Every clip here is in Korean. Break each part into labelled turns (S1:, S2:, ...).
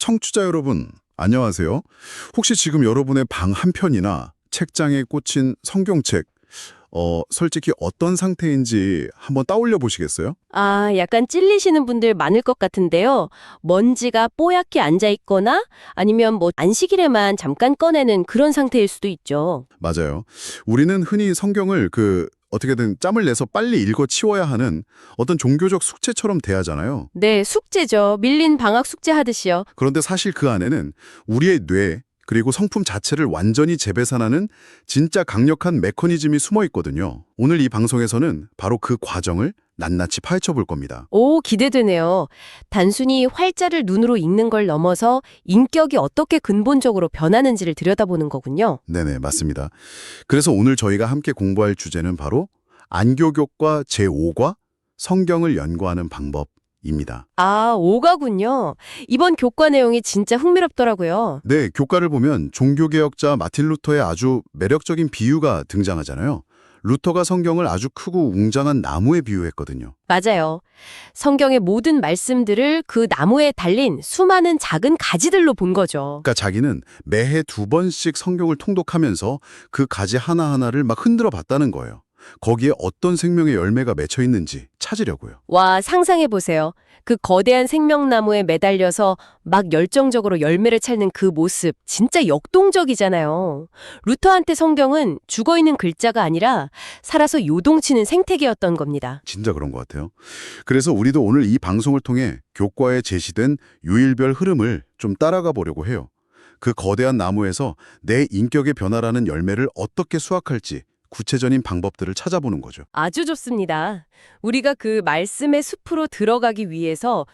S1: 청취자 여러분, 안녕하세요. 혹시 지금 여러분의 방 한편이나 책장에 꽂힌 성경책, 솔직히 어떤 상태인지 한번 떠올려 보시겠어요?
S2: 약간 찔리시는 분들 많을 것 같은데요. 먼지가 뽀얗게 앉아 있거나 아니면 안식일에만 잠깐 꺼내는 그런 상태일 수도 있죠.
S1: 맞아요. 우리는 흔히 성경을 어떻게든 짬을 내서 빨리 읽어 치워야 하는 어떤 종교적 숙제처럼 대하잖아요.
S2: 네, 숙제죠. 밀린 방학 숙제 하듯이요.
S1: 그런데 사실 그 안에는 우리의 뇌, 그리고 성품 자체를 완전히 재배산하는 진짜 강력한 메커니즘이 숨어 있거든요. 오늘 이 방송에서는 바로 그 과정을 낱낱이 파헤쳐 볼 겁니다.
S2: 오, 기대되네요. 단순히 활자를 눈으로 읽는 걸 넘어서 인격이 어떻게 근본적으로 변하는지를 들여다보는 거군요.
S1: 네네, 맞습니다. 그래서 오늘 저희가 함께 공부할 주제는 바로 안교교과 제5과 성경을 연구하는 방법입니다.
S2: 오가군요. 이번 교과 내용이 진짜 흥미롭더라고요.
S1: 네, 교과를 보면 종교개혁자 마틴 루터의 아주 매력적인 비유가 등장하잖아요. 루터가 성경을 아주 크고 웅장한 나무에 비유했거든요.
S2: 맞아요. 성경의 모든 말씀들을 그 나무에 달린 수많은 작은 가지들로 본 거죠.
S1: 그러니까 자기는 매해 2번씩 성경을 통독하면서 그 가지 하나하나를 막 흔들어 봤다는 거예요. 거기에 어떤 생명의 열매가 맺혀 있는지 찾으려고요.
S2: 와, 상상해보세요. 그 거대한 생명나무에 매달려서 막 열정적으로 열매를 찾는 그 모습, 진짜 역동적이잖아요. 루터한테 성경은 죽어있는 글자가 아니라 살아서 요동치는 생태계였던 겁니다.
S1: 진짜 그런 것 같아요. 그래서 우리도 오늘 이 방송을 통해 교과에 제시된 유일별 흐름을 좀 따라가 보려고 해요. 그 거대한 나무에서 내 인격의 변화라는 열매를 어떻게 수확할지 구체적인 방법들을 찾아보는 거죠.
S2: 아주 좋습니다. 우리가 그 말씀의 숲으로 들어가기 위해서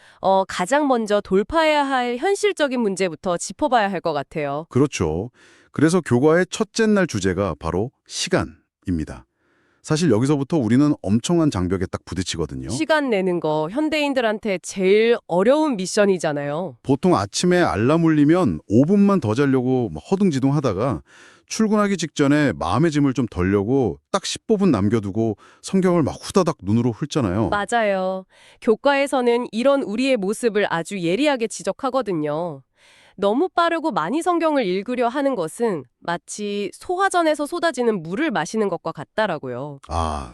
S2: 가장 먼저 돌파해야 할 현실적인 문제부터 짚어봐야 할 것 같아요.
S1: 그렇죠. 그래서 교과의 첫째 날 주제가 바로 시간입니다. 사실 여기서부터 우리는 엄청난 장벽에 딱 부딪히거든요.
S2: 시간 내는 거 현대인들한테 제일 어려운 미션이잖아요.
S1: 보통 아침에 알람 울리면 5분만 더 자려고 막 허둥지둥 하다가 출근하기 직전에 마음의 짐을 좀 덜려고 딱 15분 남겨두고 성경을 막 후다닥 눈으로 훑잖아요.
S2: 맞아요. 교과에서는 이런 우리의 모습을 아주 예리하게 지적하거든요. 너무 빠르고 많이 성경을 읽으려 하는 것은 마치 소화전에서 쏟아지는 물을 마시는 것과 같다라고요.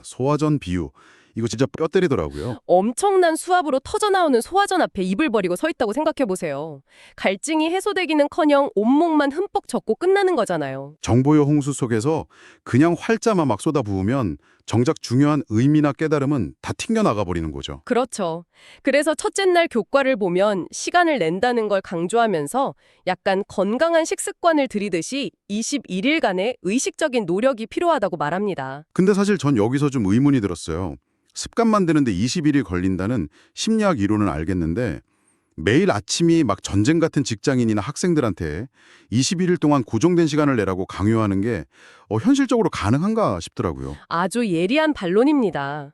S1: 소화전 비유. 이거 진짜 뼈 때리더라고요.
S2: 엄청난 수압으로 터져나오는 소화전 앞에 입을 버리고 서 있다고 생각해보세요. 갈증이 해소되기는커녕 온몸만 흠뻑 젖고 끝나는 거잖아요.
S1: 정보의 홍수 속에서 그냥 활자만 막 쏟아부으면 정작 중요한 의미나 깨달음은 다 튕겨나가 버리는 거죠.
S2: 그렇죠. 그래서 첫째 날 교과를 보면 시간을 낸다는 걸 강조하면서 약간 건강한 식습관을 들이듯이 21일간의 의식적인 노력이 필요하다고 말합니다.
S1: 근데 사실 전 여기서 좀 의문이 들었어요. 습관 만드는데 21일 걸린다는 심리학 이론은 알겠는데 매일 아침이 막 전쟁 같은 직장인이나 학생들한테 21일 동안 고정된 시간을 내라고 강요하는 게 현실적으로 가능한가 싶더라고요.
S2: 아주 예리한 반론입니다.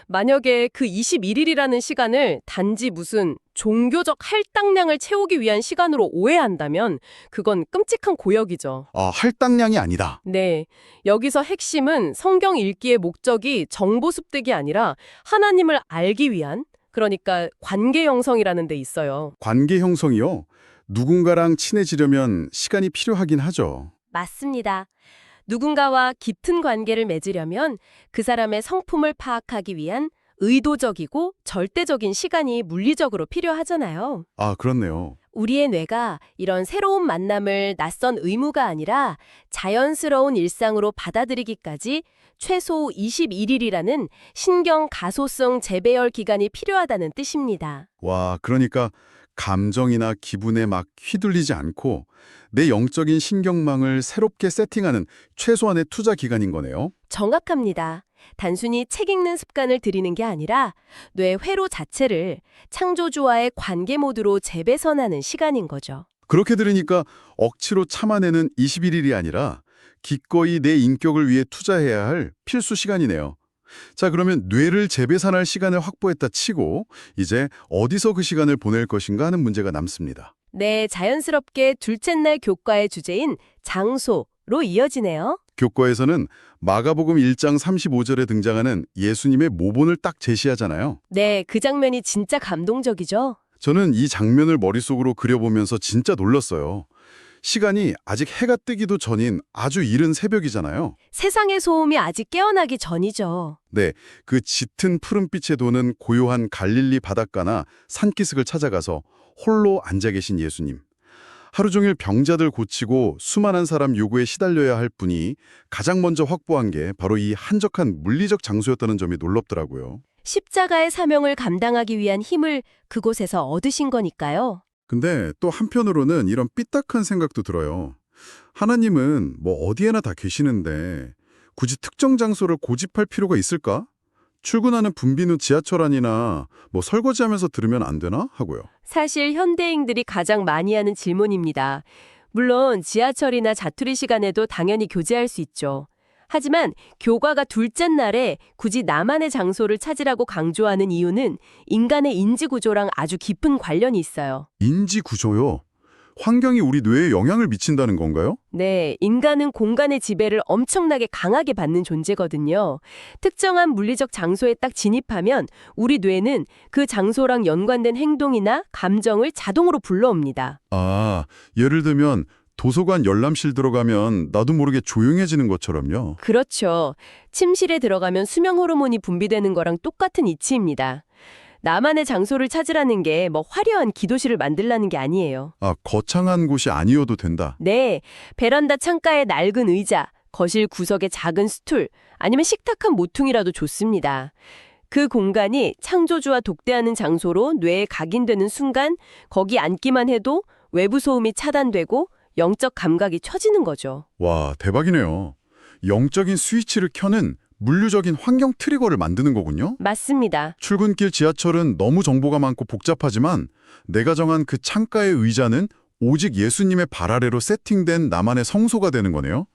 S2: 만약에 그 21일이라는 시간을 단지 무슨 종교적 할당량을 채우기 위한 시간으로 오해한다면 그건 끔찍한 고역이죠.
S1: 할당량이 아니다.
S2: 네, 여기서 핵심은 성경 읽기의 목적이 정보 습득이 아니라 하나님을 알기 위한, 그러니까 관계 형성이라는 데 있어요.
S1: 관계 형성이요? 누군가랑 친해지려면 시간이 필요하긴 하죠.
S2: 맞습니다. 누군가와 깊은 관계를 맺으려면 그 사람의 성품을 파악하기 위한 의도적이고 절대적인 시간이 물리적으로 필요하잖아요.
S1: 그렇네요.
S2: 우리의 뇌가 이런 새로운 만남을 낯선 의무가 아니라 자연스러운 일상으로 받아들이기까지 최소 21일이라는 신경 가소성 재배열 기간이 필요하다는 뜻입니다.
S1: 와, 그러니까 감정이나 기분에 막 휘둘리지 않고 내 영적인 신경망을 새롭게 세팅하는 최소한의 투자 기간인 거네요.
S2: 정확합니다. 단순히 책 읽는 습관을 들이는 게 아니라 뇌 회로 자체를 창조주와의 관계 모드로 재배선하는 시간인 거죠.
S1: 그렇게 들으니까 억지로 참아내는 21일이 아니라 기꺼이 내 인격을 위해 투자해야 할 필수 시간이네요. 자, 그러면 뇌를 재배산할 시간을 확보했다 치고 이제 어디서 그 시간을 보낼 것인가 하는 문제가 남습니다.
S2: 네, 자연스럽게 둘째 날 교과의 주제인 장소로 이어지네요.
S1: 교과에서는 마가복음 1장 35절에 등장하는 예수님의 모본을 딱 제시하잖아요.
S2: 네, 그 장면이 진짜 감동적이죠.
S1: 저는 이 장면을 머릿속으로 그려보면서 진짜 놀랐어요. 시간이 아직 해가 뜨기도 전인 아주 이른 새벽이잖아요.
S2: 세상의 소음이 아직 깨어나기 전이죠.
S1: 네, 그 짙은 푸른빛에 도는 고요한 갈릴리 바닷가나 산기슭을 찾아가서 홀로 앉아 계신 예수님. 하루 종일 병자들 고치고 수많은 사람 요구에 시달려야 할 분이 가장 먼저 확보한 게 바로 이 한적한 물리적 장소였다는 점이 놀랍더라고요.
S2: 십자가의 사명을 감당하기 위한 힘을 그곳에서 얻으신 거니까요.
S1: 근데 또 한편으로는 이런 삐딱한 생각도 들어요. 하나님은 뭐 어디에나 다 계시는데 굳이 특정 장소를 고집할 필요가 있을까? 출근하는 붐비는 지하철 안이나 뭐 설거지하면서 들으면 안 되나? 하고요.
S2: 사실 현대인들이 가장 많이 하는 질문입니다. 물론 지하철이나 자투리 시간에도 당연히 교제할 수 있죠. 하지만 교과가 둘째 날에 굳이 나만의 장소를 찾으라고 강조하는 이유는 인간의 인지 구조랑 아주 깊은 관련이 있어요.
S1: 인지 구조요. 환경이 우리 뇌에 영향을 미친다는 건가요?
S2: 네, 인간은 공간의 지배를 엄청나게 강하게 받는 존재거든요. 특정한 물리적 장소에 딱 진입하면 우리 뇌는 그 장소랑 연관된 행동이나 감정을 자동으로 불러옵니다.
S1: 아, 예를 들면 도서관 열람실 들어가면 나도 모르게 조용해지는 것처럼요.
S2: 그렇죠. 침실에 들어가면 수면 호르몬이 분비되는 거랑 똑같은 이치입니다. 나만의 장소를 찾으라는 게 뭐 화려한 기도실을 만들라는 게 아니에요.
S1: 아, 거창한 곳이 아니어도 된다.
S2: 네, 베란다 창가에 낡은 의자, 거실 구석에 작은 스툴, 아니면 식탁한 모퉁이라도 좋습니다. 그 공간이 창조주와 독대하는 장소로 뇌에 각인되는 순간 거기 앉기만 해도 외부 소음이 차단되고 영적 감각이 켜지는 거죠.
S1: 와, 대박이네요. 영적인 스위치를 켜는 물리적인 환경 트리거를 만드는 거군요.
S2: 맞습니다.
S1: 출근길 지하철은 너무 정보가 많고 복잡하지만 내가 정한 그 창가의 의자는 오직 예수님의 발 아래로 세팅된 나만의 성소가 되는 거네요.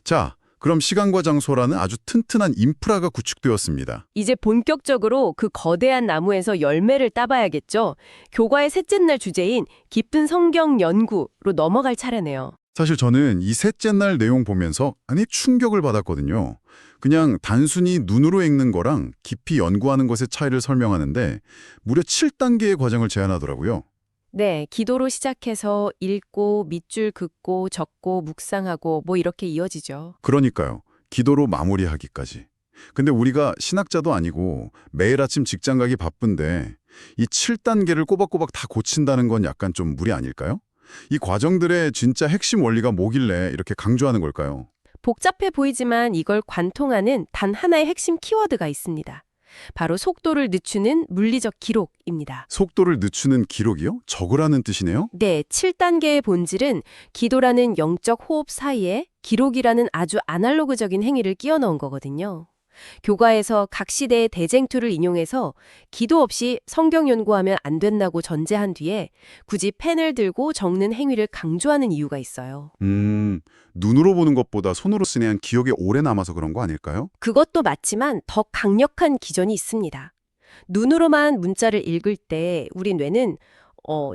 S1: 자, 그럼 시간과 장소라는 아주 튼튼한 인프라가 구축되었습니다.
S2: 이제 본격적으로 그 거대한 나무에서 열매를 따봐야겠죠. 교과의 셋째 날 주제인 깊은 성경 연구로 넘어갈 차례네요.
S1: 사실 저는 이 셋째 날 내용 보면서 충격을 받았거든요. 그냥 단순히 눈으로 읽는 거랑 깊이 연구하는 것의 차이를 설명하는데 무려 7단계의 과정을 제안하더라고요.
S2: 네, 기도로 시작해서 읽고 밑줄 긋고 적고 묵상하고 뭐 이렇게 이어지죠.
S1: 그러니까요. 기도로 마무리하기까지. 근데 우리가 신학자도 아니고 매일 아침 직장 가기 바쁜데 이 7단계를 꼬박꼬박 다 고친다는 건 약간 좀 무리 아닐까요? 이 과정들의 진짜 핵심 원리가 뭐길래 이렇게 강조하는 걸까요?
S2: 복잡해 보이지만 이걸 관통하는 단 하나의 핵심 키워드가 있습니다. 바로 속도를 늦추는 물리적 기록입니다.
S1: 속도를 늦추는 기록이요? 적으라는 뜻이네요?
S2: 네, 7단계의 본질은 기도라는 영적 호흡 사이에 기록이라는 아주 아날로그적인 행위를 끼워 넣은 거거든요. 교과에서 각 시대의 대쟁투를 인용해서 기도 없이 성경 연구하면 안 된다고 전제한 뒤에 굳이 펜을 들고 적는 행위를 강조하는 이유가 있어요.
S1: 눈으로 보는 것보다 손으로 쓰내한 기억에 오래 남아서 그런 거 아닐까요?
S2: 그것도 맞지만 더 강력한 기전이 있습니다. 눈으로만 문자를 읽을 때 우리 뇌는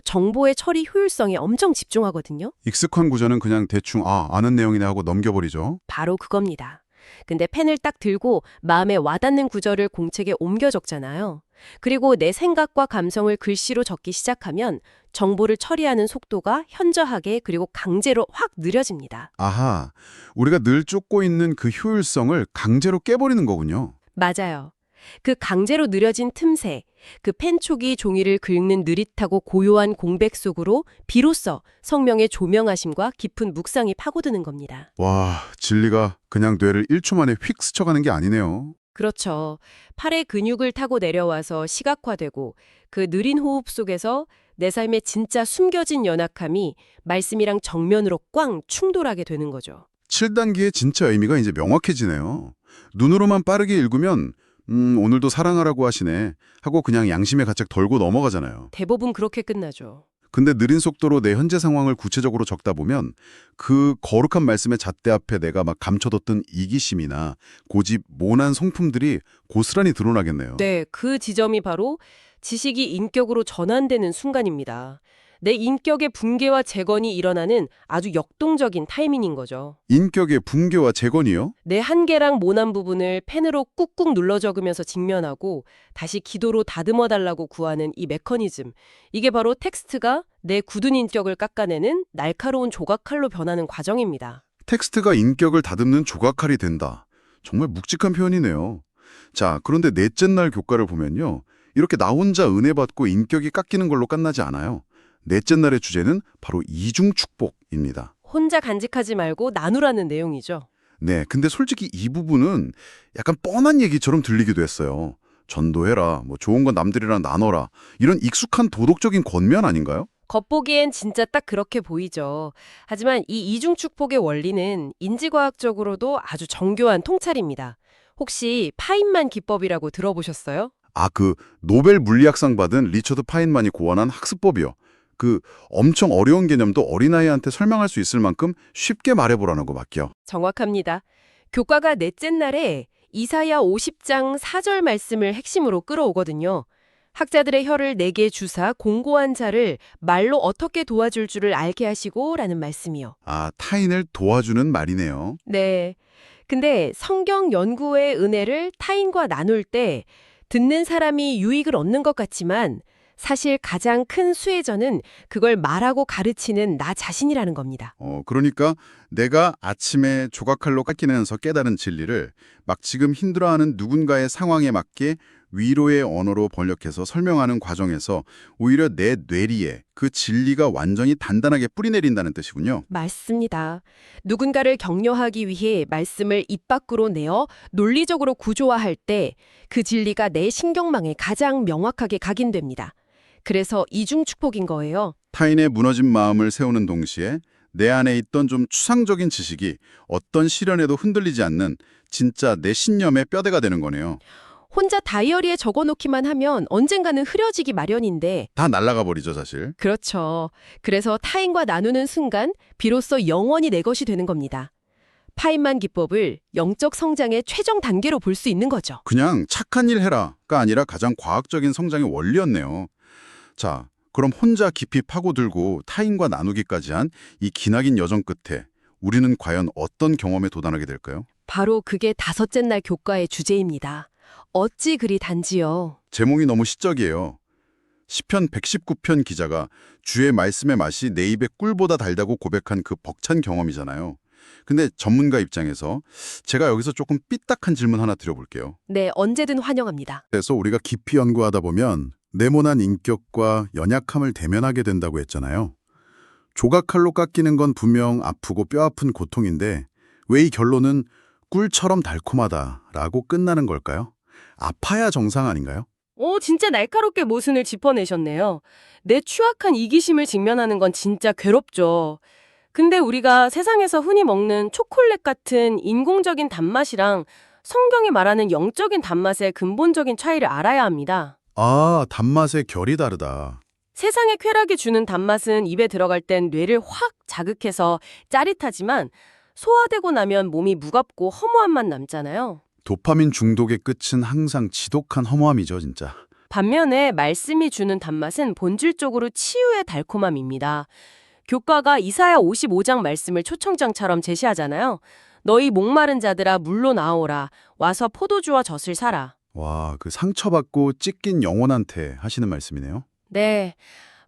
S2: 정보의 처리 효율성에 엄청 집중하거든요.
S1: 익숙한 구조는 그냥 대충 아는 내용이네 하고 넘겨버리죠.
S2: 바로 그겁니다. 근데 펜을 딱 들고 마음에 와닿는 구절을 공책에 옮겨 적잖아요. 그리고 내 생각과 감성을 글씨로 적기 시작하면 정보를 처리하는 속도가 현저하게 그리고 강제로 확 느려집니다.
S1: 아하, 우리가 늘 쫓고 있는 그 효율성을 강제로 깨버리는 거군요.
S2: 맞아요. 그 강제로 느려진 틈새, 그 펜촉이 종이를 긁는 느릿하고 고요한 공백 속으로 비로소 성령의 조명하심과 깊은 묵상이 파고드는 겁니다.
S1: 와, 진리가 그냥 뇌를 1초 만에 휙 스쳐가는 게 아니네요.
S2: 그렇죠. 팔의 근육을 타고 내려와서 시각화되고 그 느린 호흡 속에서 내 삶의 진짜 숨겨진 연약함이 말씀이랑 정면으로 꽝 충돌하게 되는 거죠.
S1: 7단계의 진짜 의미가 이제 명확해지네요. 눈으로만 빠르게 읽으면 오늘도 사랑하라고 하시네 하고 그냥 양심에 가책 덜고 넘어가잖아요.
S2: 대부분 그렇게 끝나죠.
S1: 근데 느린 속도로 내 현재 상황을 구체적으로 적다 보면 그 거룩한 말씀의 잣대 앞에 내가 막 감춰뒀던 이기심이나 고집, 모난 성품들이 고스란히 드러나겠네요.
S2: 네, 그 지점이 바로 지식이 인격으로 전환되는 순간입니다. 내 인격의 붕괴와 재건이 일어나는 아주 역동적인 타이밍인 거죠.
S1: 인격의 붕괴와 재건이요?
S2: 내 한계랑 모난 부분을 펜으로 꾹꾹 눌러 적으면서 직면하고 다시 기도로 다듬어 달라고 구하는 이 메커니즘. 이게 바로 텍스트가 내 굳은 인격을 깎아내는 날카로운 조각칼로 변하는 과정입니다.
S1: 텍스트가 인격을 다듬는 조각칼이 된다. 정말 묵직한 표현이네요. 자, 그런데 넷째 날 교과를 보면요. 이렇게 나 혼자 은혜 받고 인격이 깎이는 걸로 끝나지 않아요. 넷째 날의 주제는 바로 이중축복입니다.
S2: 혼자 간직하지 말고 나누라는 내용이죠.
S1: 네, 근데 솔직히 이 부분은 약간 뻔한 얘기처럼 들리기도 했어요. 전도해라, 뭐 좋은 건 남들이랑 나눠라. 이런 익숙한 도덕적인 권면 아닌가요?
S2: 겉보기엔 진짜 딱 그렇게 보이죠. 하지만 이 이중축복의 원리는 인지과학적으로도 아주 정교한 통찰입니다. 혹시 파인만 기법이라고 들어보셨어요?
S1: 아, 그 노벨 물리학상 받은 리처드 파인만이 고안한 학습법이요. 그 엄청 어려운 개념도 어린아이한테 설명할 수 있을 만큼 쉽게 말해보라는 거 맞죠?
S2: 정확합니다. 교과가 넷째 날에 이사야 50장 4절 말씀을 핵심으로 끌어오거든요. 학자들의 혀를 내게 주사 공고한 자를 말로 어떻게 도와줄 줄을 알게 하시고 라는 말씀이요.
S1: 아, 타인을 도와주는 말이네요.
S2: 네. 근데 성경 연구의 은혜를 타인과 나눌 때 듣는 사람이 유익을 얻는 것 같지만 사실 가장 큰 수혜전은 그걸 말하고 가르치는 나 자신이라는 겁니다.
S1: 그러니까 내가 아침에 조각칼로 깎이면서 깨달은 진리를 막 지금 힘들어하는 누군가의 상황에 맞게 위로의 언어로 번역해서 설명하는 과정에서 오히려 내 뇌리에 그 진리가 완전히 단단하게 뿌리내린다는 뜻이군요.
S2: 맞습니다. 누군가를 격려하기 위해 말씀을 입 밖으로 내어 논리적으로 구조화할 때 그 진리가 내 신경망에 가장 명확하게 각인됩니다. 그래서 이중축복인 거예요.
S1: 타인의 무너진 마음을 세우는 동시에 내 안에 있던 좀 추상적인 지식이 어떤 시련에도 흔들리지 않는 진짜 내 신념의 뼈대가 되는 거네요.
S2: 혼자 다이어리에 적어놓기만 하면 언젠가는 흐려지기 마련인데
S1: 다 날아가 버리죠, 사실.
S2: 그렇죠. 그래서 타인과 나누는 순간 비로소 영원히 내 것이 되는 겁니다. 파인만 기법을 영적 성장의 최종 단계로 볼 수 있는 거죠.
S1: 그냥 착한 일 해라가 아니라 가장 과학적인 성장의 원리였네요. 자, 그럼 혼자 깊이 파고들고 타인과 나누기까지 한 이 기나긴 여정 끝에 우리는 과연 어떤 경험에 도달하게 될까요?
S2: 바로 그게 다섯째 날 교과의 주제입니다. 어찌 그리 단지요.
S1: 제목이 너무 시적이에요. 시편 119편 기자가 주의 말씀의 맛이 내 입에 꿀보다 달다고 고백한 그 벅찬 경험이잖아요. 근데 전문가 입장에서 제가 여기서 조금 삐딱한 질문 하나 드려볼게요.
S2: 네, 언제든 환영합니다.
S1: 그래서 우리가 깊이 연구하다 보면 네모난 인격과 연약함을 대면하게 된다고 했잖아요. 조각칼로 깎이는 건 분명 아프고 뼈아픈 고통인데 왜 이 결론은 꿀처럼 달콤하다라고 끝나는 걸까요? 아파야 정상 아닌가요?
S2: 진짜 날카롭게 모순을 짚어내셨네요. 내 추악한 이기심을 직면하는 건 진짜 괴롭죠. 근데 우리가 세상에서 흔히 먹는 초콜릿 같은 인공적인 단맛이랑 성경이 말하는 영적인 단맛의 근본적인 차이를 알아야 합니다.
S1: 아, 단맛의 결이 다르다.
S2: 세상의 쾌락이 주는 단맛은 입에 들어갈 땐 뇌를 확 자극해서 짜릿하지만 소화되고 나면 몸이 무겁고 허무한 맛 남잖아요.
S1: 도파민 중독의 끝은 항상 지독한 허무함이죠, 진짜.
S2: 반면에 말씀이 주는 단맛은 본질적으로 치유의 달콤함입니다. 교과가 이사야 55장 말씀을 초청장처럼 제시하잖아요. 너희 목마른 자들아 물로 나오라. 와서 포도주와 젖을 사라.
S1: 와, 그 상처받고 찢긴 영혼한테 하시는 말씀이네요.
S2: 네.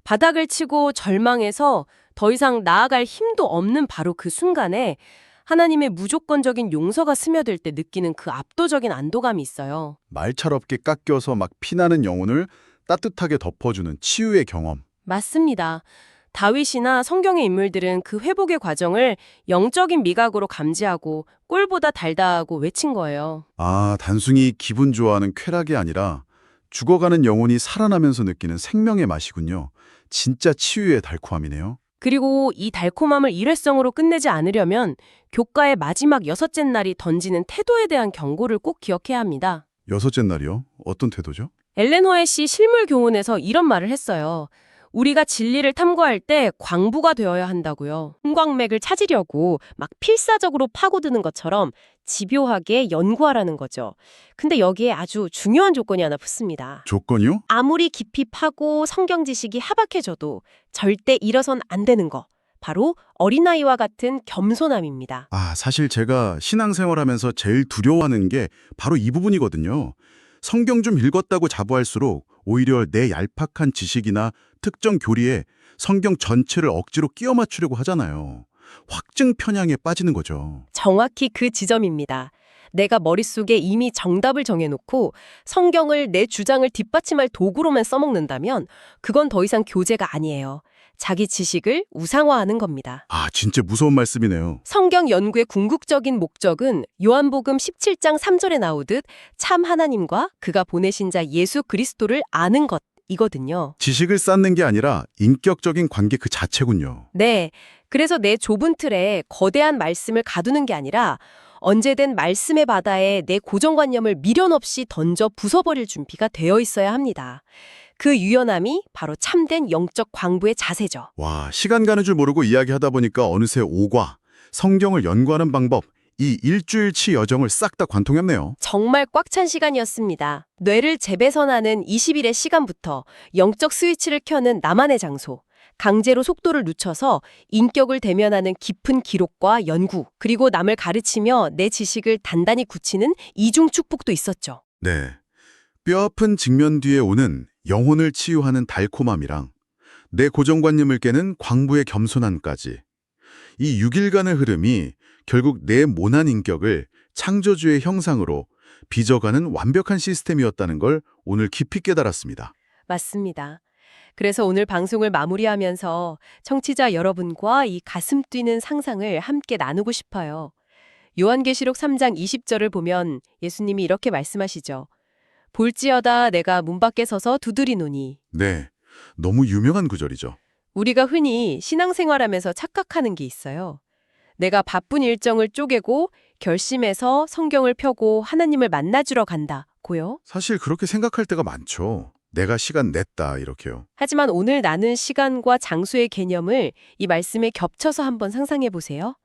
S2: 바닥을 치고 절망해서 더 이상 나아갈 힘도 없는 바로 그 순간에 하나님의 무조건적인 용서가 스며들 때 느끼는 그 압도적인 안도감이 있어요.
S1: 말처럼 깎여서 막 피나는 영혼을 따뜻하게 덮어주는 치유의 경험.
S2: 맞습니다. 다윗이나 성경의 인물들은 그 회복의 과정을 영적인 미각으로 감지하고 꿀보다 달다고 외친 거예요.
S1: 아, 단순히 기분 좋아하는 쾌락이 아니라 죽어가는 영혼이 살아나면서 느끼는 생명의 맛이군요. 진짜 치유의 달콤함이네요.
S2: 그리고 이 달콤함을 일회성으로 끝내지 않으려면 교과의 마지막 여섯째 날이 던지는 태도에 대한 경고를 꼭 기억해야 합니다.
S1: 여섯째 날이요? 어떤 태도죠?
S2: 엘렌 화이트 실물 교훈에서 이런 말을 했어요. 우리가 진리를 탐구할 때 광부가 되어야 한다고요. 홍광맥을 찾으려고 막 필사적으로 파고드는 것처럼 집요하게 연구하라는 거죠. 근데 여기에 아주 중요한 조건이 하나 붙습니다.
S1: 조건이요?
S2: 아무리 깊이 파고 성경 지식이 하박해져도 절대 잃어선 안 되는 거. 바로 어린아이와 같은 겸손함입니다.
S1: 사실 제가 신앙생활하면서 제일 두려워하는 게 바로 이 부분이거든요. 성경 좀 읽었다고 자부할수록 오히려 내 얄팍한 지식이나 특정 교리에 성경 전체를 억지로 끼워 맞추려고 하잖아요. 확증 편향에 빠지는 거죠.
S2: 정확히 그 지점입니다. 내가 머릿속에 이미 정답을 정해놓고 성경을 내 주장을 뒷받침할 도구로만 써먹는다면 그건 더 이상 교재가 아니에요. 자기 지식을 우상화하는 겁니다.
S1: 진짜 무서운 말씀이네요.
S2: 성경 연구의 궁극적인 목적은 요한복음 17장 3절에 나오듯 참 하나님과 그가 보내신 자 예수 그리스도를 아는 것이거든요.
S1: 지식을 쌓는 게 아니라 인격적인 관계 그 자체군요.
S2: 네, 그래서 내 좁은 틀에 거대한 말씀을 가두는 게 아니라 언제든 말씀의 바다에 내 고정관념을 미련 없이 던져 부숴버릴 준비가 되어 있어야 합니다. 그 유연함이 바로 참된 영적 광부의 자세죠.
S1: 시간 가는 줄 모르고 이야기하다 보니까 어느새 5과, 성경을 연구하는 방법, 이 일주일치 여정을 싹 다 관통했네요.
S2: 정말 꽉 찬 시간이었습니다. 뇌를 재배선하는 20일의 시간부터 영적 스위치를 켜는 나만의 장소, 강제로 속도를 늦춰서 인격을 대면하는 깊은 기록과 연구, 그리고 남을 가르치며 내 지식을 단단히 굳히는 이중 축복도 있었죠.
S1: 네. 뼈아픈 직면 뒤에 오는 영혼을 치유하는 달콤함이랑 내 고정관념을 깨는 광부의 겸손함까지. 이 6일간의 흐름이 결국 내 모난 인격을 창조주의 형상으로 빚어가는 완벽한 시스템이었다는 걸 오늘 깊이 깨달았습니다.
S2: 맞습니다. 그래서 오늘 방송을 마무리하면서 청취자 여러분과 이 가슴 뛰는 상상을 함께 나누고 싶어요. 요한계시록 3장 20절을 보면 예수님이 이렇게 말씀하시죠. 볼지어다 내가 문 밖에 서서 두드리노니.
S1: 네, 너무 유명한 구절이죠.
S2: 우리가 흔히 신앙생활하면서 착각하는 게 있어요. 내가 바쁜 일정을 쪼개고 결심해서 성경을 펴고 하나님을 만나주러 간다고요.
S1: 사실 그렇게 생각할 때가 많죠. 내가 시간 냈다 이렇게요.
S2: 하지만 오늘 나눈 시간과 장소의 개념을 이 말씀에 겹쳐서 한번 상상해 보세요.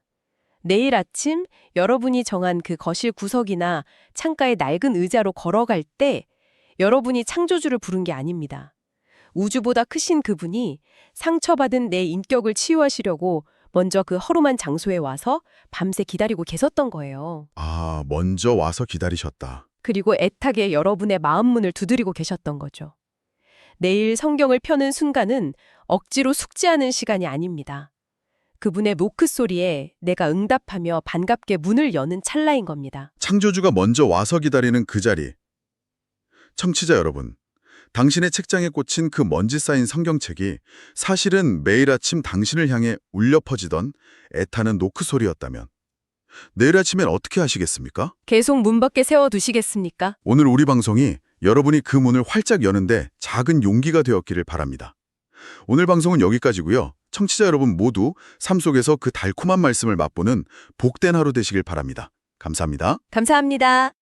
S2: 내일 아침 여러분이 정한 그 거실 구석이나 창가의 낡은 의자로 걸어갈 때 여러분이 창조주를 부른 게 아닙니다. 우주보다 크신 그분이 상처받은 내 인격을 치유하시려고 먼저 그 허름한 장소에 와서 밤새 기다리고 계셨던 거예요.
S1: 먼저 와서 기다리셨다.
S2: 그리고 애타게 여러분의 마음 문을 두드리고 계셨던 거죠. 내일 성경을 펴는 순간은 억지로 숙지하는 시간이 아닙니다. 그분의 노크 소리에 내가 응답하며 반갑게 문을 여는 찰나인 겁니다.
S1: 창조주가 먼저 와서 기다리는 그 자리. 청취자 여러분, 당신의 책장에 꽂힌 그 먼지 쌓인 성경책이 사실은 매일 아침 당신을 향해 울려 퍼지던 애타는 노크 소리였다면 내일 아침엔 어떻게 하시겠습니까?
S2: 계속 문 밖에 세워두시겠습니까?
S1: 오늘 우리 방송이 여러분이 그 문을 활짝 여는데 작은 용기가 되었기를 바랍니다. 오늘 방송은 여기까지고요. 청취자 여러분 모두 삶 속에서 그 달콤한 말씀을 맛보는 복된 하루 되시길 바랍니다. 감사합니다.
S2: 감사합니다.